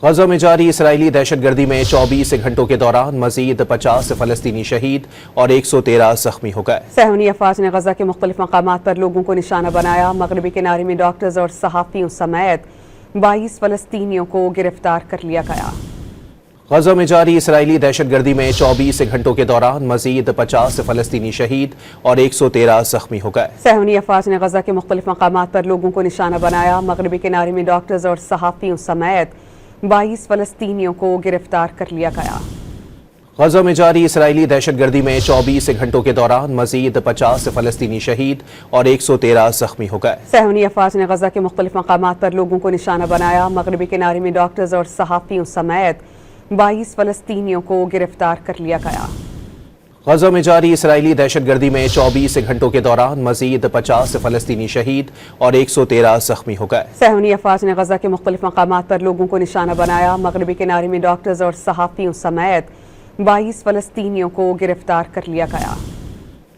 غزہ میں جاری اسرائیلی دہشت گردی میں 24 گھنٹوں کے دوران مزید 50 فلسطینی شہید اور 113 زخمی ہو گئے۔ صہیونی افواج نے غزہ کے مختلف مقامات پر لوگوں کو نشانہ بنایا۔ مغربی کنارے میں ڈاکٹرز اور صحافیوں سمیت 22 فلسطینیوں کو گرفتار کر لیا گیا۔ غزہ میں جاری اسرائیلی دہشت گردی میں 24 گھنٹوں کے دوران مزید 50 فلسطینی شہید اور 113 زخمی ہو گئے۔ صہیونی افواج نے غزہ کے مختلف مقامات پر لوگوں کو نشانہ بنایا۔ مغربی کنارے میں ڈاکٹرز اور صحافیوں سمیت 22 فلسطینیوں کو گرفتار کر لیا گیا۔ غزہ میں جاری اسرائیلی دہشت گردی میں 24 گھنٹوں کے دوران مزید 50 فلسطینی شہید اور 113 زخمی ہو گئے۔ صہیونی افواج نے غزہ کے مختلف مقامات پر لوگوں کو نشانہ بنایا۔ مغربی کنارے میں ڈاکٹرز اور صحافیوں سمیت 22 فلسطینیوں کو گرفتار کر لیا گیا۔ غزہ میں جاری اسرائیلی دہشت گردی میں 24 گھنٹوں کے دوران مزید 50 فلسطینی شہید اور 113 زخمی ہو گئے۔ صہیونی افواج نے غزہ کے مختلف مقامات پر لوگوں کو نشانہ بنایا۔ مغربی کنارے میں ڈاکٹرز اور صحافیوں سمیت 22 فلسطینیوں کو گرفتار کر لیا گیا۔